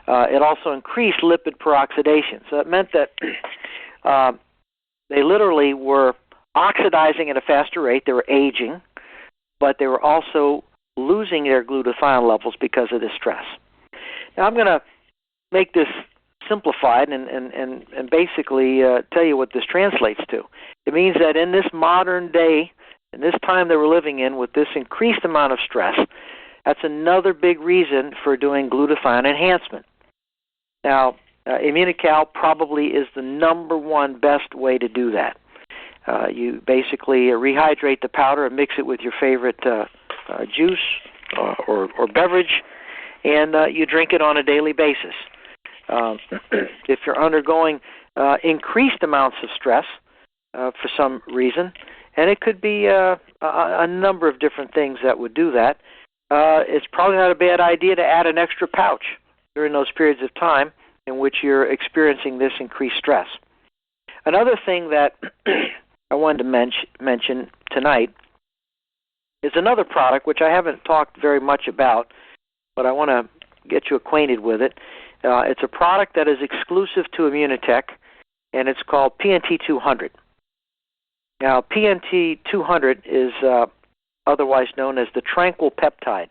It also increased lipid peroxidation. So it meant that they literally were oxidizing at a faster rate. They were aging, but they were also losing their glutathione levels because of the stress. Now, I'm going to make this simplified and basically tell you what this translates to. It means that in this modern day, in this time that we're living in, with this increased amount of stress, that's another big reason for doing glutathione enhancement. Now, Immunical probably is the number one best way to do that. You basically rehydrate the powder and mix it with your favorite juice or beverage, and you drink it on a daily basis. If you're undergoing increased amounts of stress for some reason, and it could be a number of different things that would do that, it's probably not a bad idea to add an extra pouch during those periods of time in which you're experiencing this increased stress. Another thing that I wanted to mention tonight is another product which I haven't talked very much about, but I want to get you acquainted with it. It's a product that is exclusive to Immunotech, and it's called PNT 200. Now, PNT 200 is otherwise known as the tranquil peptide.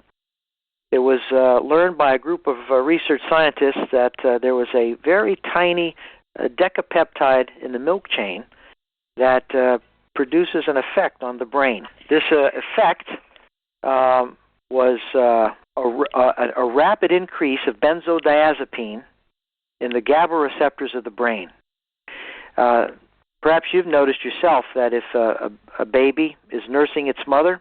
It was learned by a group of research scientists that there was a very tiny decapeptide in the milk chain that produces an effect on the brain. This effect was a rapid increase of benzodiazepine in the GABA receptors of the brain. Perhaps you've noticed yourself that if a baby is nursing its mother,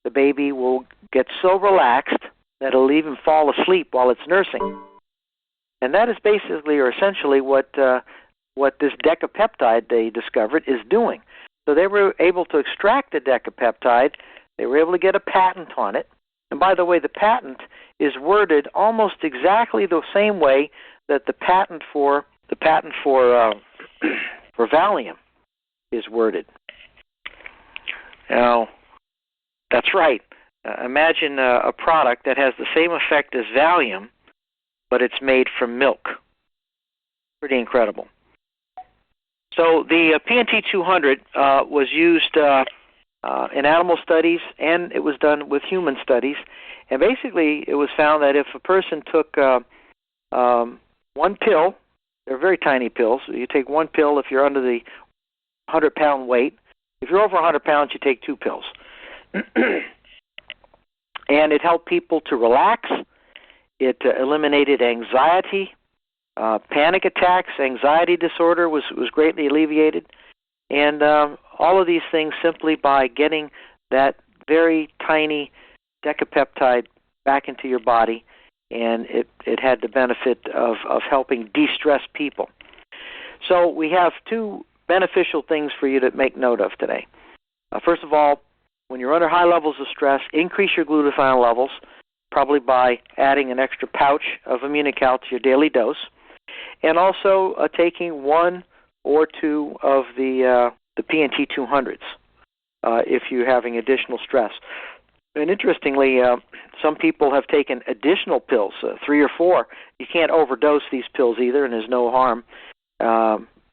the baby will get so relaxed that it'll even fall asleep while it's nursing. And that is basically or essentially what this decapeptide they discovered is doing. So they were able to extract the decapeptide. They were able to get a patent on it. And by the way, the patent is worded almost exactly the same way that the patent for Valium is worded. Now, that's right. Imagine a product that has the same effect as Valium, but it's made from milk. Pretty incredible. So the PNT 200 was used in animal studies, and it was done with human studies. And basically, it was found that if a person took one pill, they're very tiny pills. You take one pill if you're under the 100-pound weight. If you're over 100 pounds, you take 2 pills. And it helped people to relax. It eliminated anxiety, panic attacks, anxiety disorder was greatly alleviated. And all of these things simply by getting that very tiny decapeptide back into your body, and it had the benefit of helping de-stress people. So we have 2 beneficial things for you to make note of today. First of all, when you're under high levels of stress, increase your glutathione levels, probably by adding an extra pouch of Immunical to your daily dose, and also taking 1 or 2 of the PNT 200s if you're having additional stress. And interestingly, some people have taken additional pills, 3 or 4. You can't overdose these pills either, and there's no harm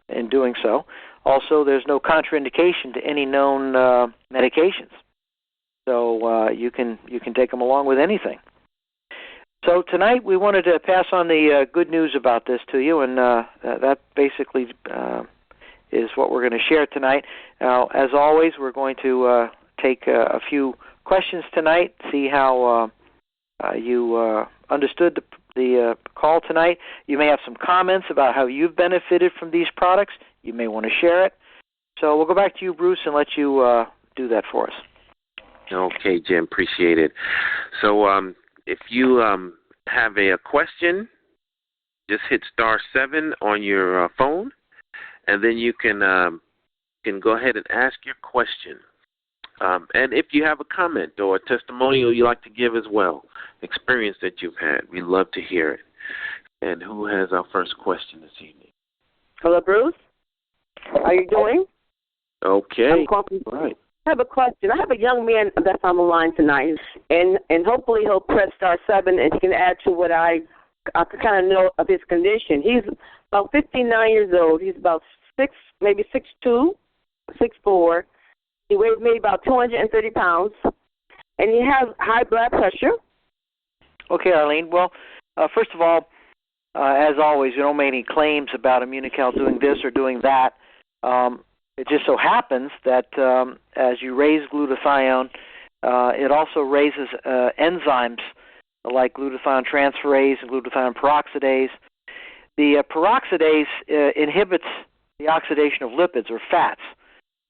in doing so. Also, there's no contraindication to any known medications. So you can take them along with anything. So tonight we wanted to pass on the good news about this to you, and that basically is what we're going to share tonight. Now, as always, we're going to take a few questions tonight, see how you understood the call tonight. You may have some comments about how you've benefited from these products. You may want to share it. So we'll go back to you, Bruce, and let you do that for us. Okay, Jim, appreciate it. So if you have a question, just hit *7 on your phone, and then you can go ahead and ask your question. And if you have a comment or a testimonial you'd like to give as well, experience that you've had, we'd love to hear it. And who has our first question this evening? Hello, Bruce. How are you doing? Okay. All right. I have a question. I have a young man that's on the line tonight, and hopefully he'll press *7 and he can add to what I to kind of know of his condition. He's about 59 years old. He's about maybe 6'2", 6'4". He weighs maybe about 230 pounds, and he has high blood pressure. Okay, Arlene. Well, first of all, as always, you don't make any claims about Immunical doing this or doing that. It just so happens that as you raise glutathione, it also raises enzymes like glutathione transferase and glutathione peroxidase. The peroxidase inhibits the oxidation of lipids or fats.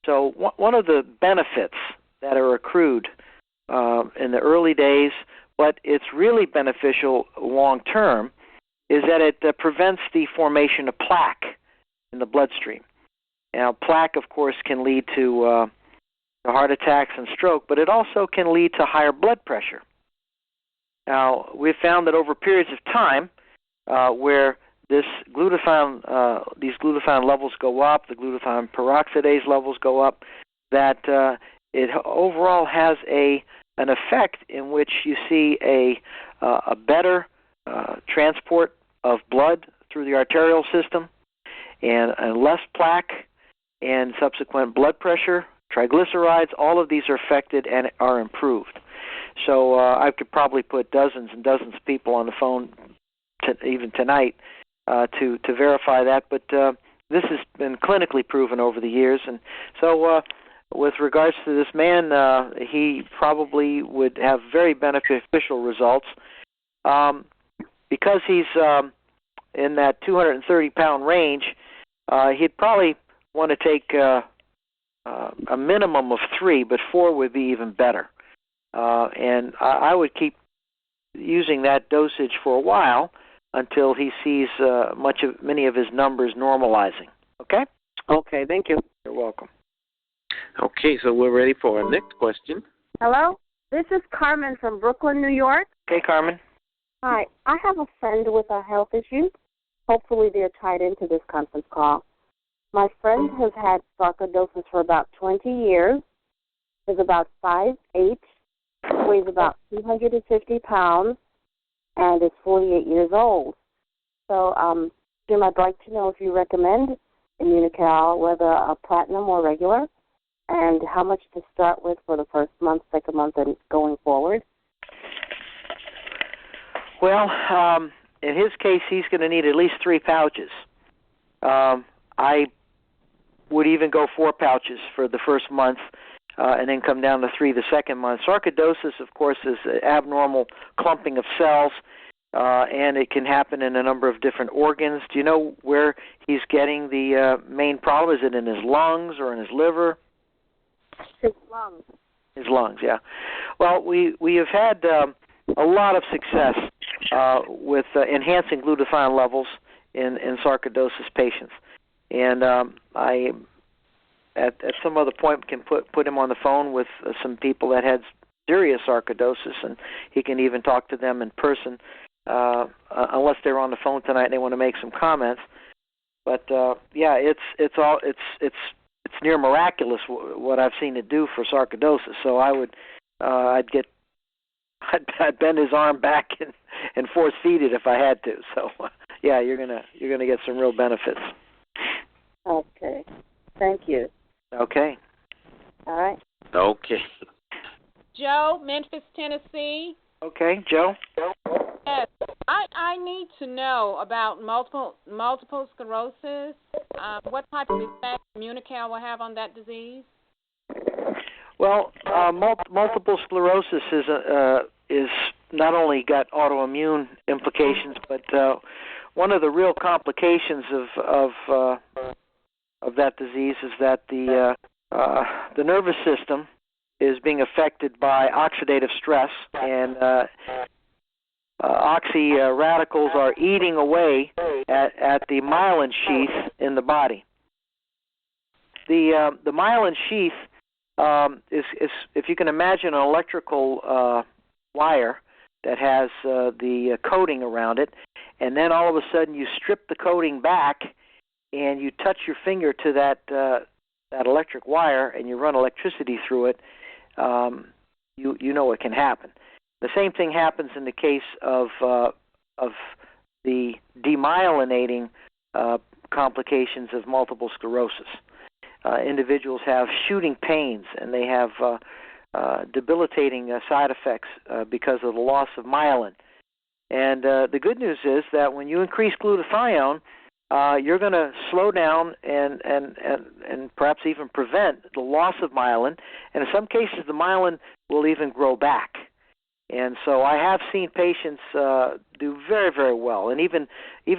So one of the benefits that are accrued in the early days, but it's really beneficial long term, is that it prevents the formation of plaque in the bloodstream. Now, plaque, of course, can lead to heart attacks and stroke, but it also can lead to higher blood pressure. Now, we've found that over periods of time where these glutathione levels go up, the glutathione peroxidase levels go up, that it overall has an effect in which you see a better transport of blood through the arterial system and less plaque and subsequent blood pressure, triglycerides. All of these are affected and are improved. So I could probably put dozens and dozens of people on the phone even tonight to verify that, but this has been clinically proven over the years. And so with regards to this man, he probably would have very beneficial results. Because he's in that 230-pound range, he'd probably want to take a minimum of 3, but 4 would be even better. And I would keep using that dosage for a while until he sees many of his numbers normalizing. Okay? Okay, thank you. You're welcome. Okay, so we're ready for our next question. Hello? This is Carmen from Brooklyn, New York. Okay, Carmen. Hi. I have a friend with a health issue. Hopefully they're tied into this conference call. My friend has had sarcoidosis for about 20 years, is about 5'8", weighs about 250 pounds, and is 48 years old. So, Jim, I'd like to know if you recommend Immunical, whether a platinum or regular, and how much to start with for the first month, second month, and going forward. Well, in his case, he's going to need at least 3 pouches. I would even go 4 pouches for the first month and then come down to 3 the second month. Sarcoidosis, of course, is abnormal clumping of cells, and it can happen in a number of different organs. Do you know where he's getting the main problem? Is it in his lungs or in his liver? His lungs. His lungs, yeah. Well, we have had a lot of success with enhancing glutathione levels in sarcoidosis patients. And I, at some other point, can put him on the phone with some people that had serious sarcoidosis, and he can even talk to them in person, unless they're on the phone tonight and they want to make some comments. But yeah, it's near miraculous what I've seen it do for sarcoidosis. So I'd bend his arm back and force feed it if I had to. So yeah, you're gonna get some real benefits. Okay. Thank you. Okay. All right. Okay. Joe, Memphis, Tennessee. Okay, Joe. Yes, I need to know about multiple sclerosis. What type of effect Immunical will have on that disease? Well, multiple sclerosis is not only got autoimmune implications, but one of the real complications of that disease is that the nervous system is being affected by oxidative stress, and oxy radicals are eating away at the myelin sheath in the body. The myelin sheath is, if you can imagine, an electrical wire that has the coating around it, and then all of a sudden you strip the coating back and you touch your finger to that electric wire and you run electricity through it. You know what can happen. The same thing happens in the case of the demyelinating complications of multiple sclerosis. Individuals have shooting pains, and they have debilitating side effects because of the loss of myelin. And the good news is that when you increase glutathione, you're going to slow down and perhaps even prevent the loss of myelin. And in some cases, the myelin will even grow back. And so I have seen patients do very, very well, and even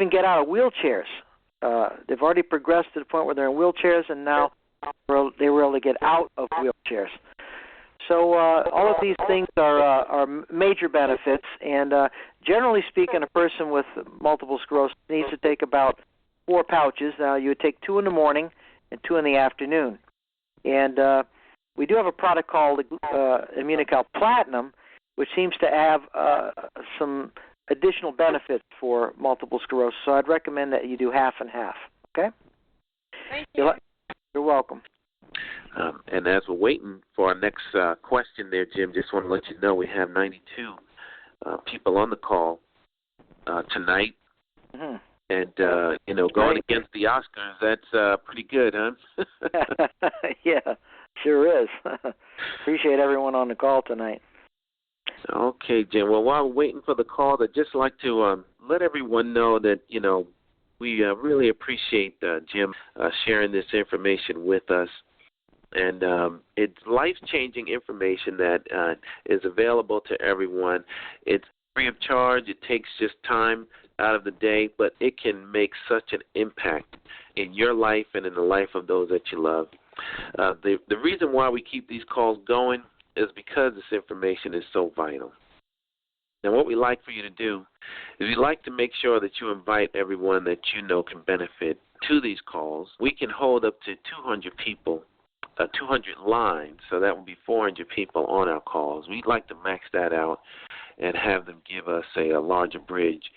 get out of wheelchairs. They've already progressed to the point where they're in wheelchairs, and now they were able to get out of wheelchairs. So all of these things are major benefits, and generally speaking, a person with multiple sclerosis needs to take about 4 pouches. Now, you would take 2 in the morning and 2 in the afternoon. And we do have a product called Immunical Platinum, which seems to have some additional benefits for multiple sclerosis. So I'd recommend that you do half and half, okay? Thank you. You're welcome. And as we're waiting for our next question there, Jim, just want to let you know we have 92 people on the call tonight. Mm-hmm. And, going against the Oscars, that's pretty good, huh? Yeah, sure is. Appreciate everyone on the call tonight. Okay, Jim. Well, while we're waiting for the call, I'd just like to let everyone know that, we really appreciate Jim sharing this information with us. And it's life-changing information that is available to everyone. It's free of charge. It takes just time out of the day, but it can make such an impact in your life and in the life of those that you love. The reason why we keep these calls going is because this information is so vital. Now, what we like for you to do is we'd like to make sure that you invite everyone that you know can benefit to these calls. We can hold up to 200 people, 200 lines, so that would be 400 people on our calls. We'd like to max that out and have them give us a larger bridge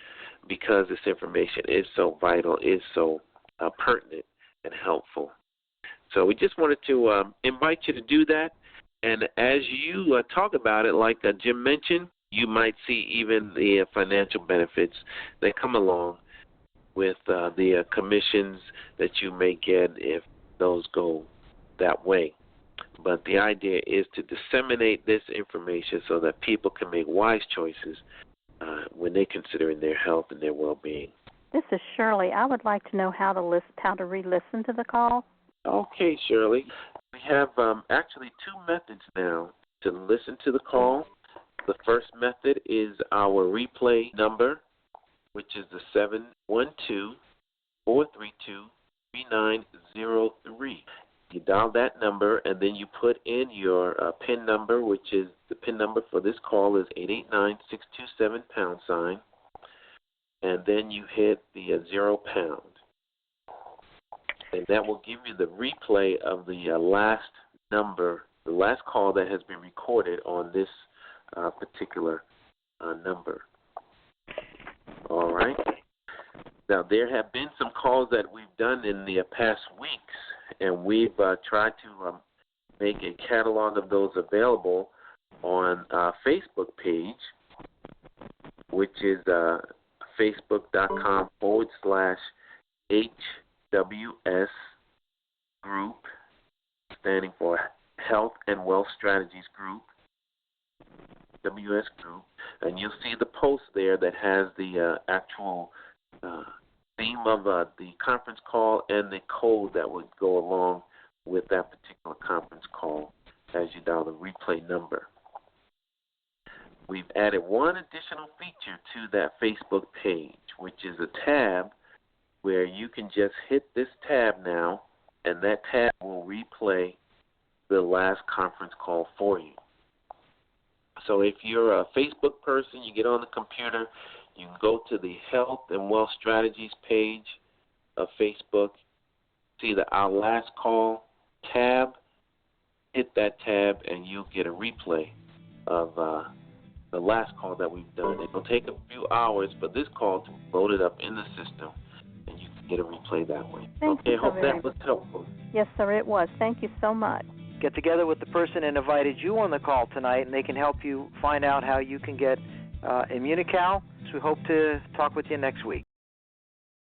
because this information is so vital, is so pertinent and helpful. So we just wanted to invite you to do that. And as you talk about it, like Jim mentioned, you might see even the financial benefits that come along with the commissions that you may get if those go that way. But the idea is to disseminate this information so that people can make wise choices when they're considering their health and their well-being. This is Shirley. I would like to know how to re-listen to the call. Okay, Shirley. We have actually 2 methods now to listen to the call. The first method is our replay number, which is the 712-432-3903. You dial that number, and then you put in your PIN number, which is the PIN number for this call is 889-627#, and then you hit the £0. And that will give you the replay of the last number, the last call that has been recorded on this particular number. All right. Now, there have been some calls that we've done in the past weeks, and we've tried to make a catalog of those available on our Facebook page, which is facebook.com/HWS Group, standing for Health and Wealth Strategies Group, WS Group, and you'll see the post there that has the actual theme of the conference call and the code that would go along with that particular conference call as you dial the replay number. We've added one additional feature to that Facebook page, which is a tab where you can just hit this tab now, and that tab will replay the last conference call for you. So if you're a Facebook person, you get on the computer, you can go to the Health and Wealth Strategies page of Facebook, see the Our Last Call tab, hit that tab, and you'll get a replay of the last call that we've done. It'll take a few hours for this call to load it up in the system, and you can get a replay that way. Thank you so hope very that was helpful. Yes, sir, it was. Thank you so much. Get together with the person that invited you on the call tonight, and they can help you find out how you can get Immunical, We hope to talk with you next week.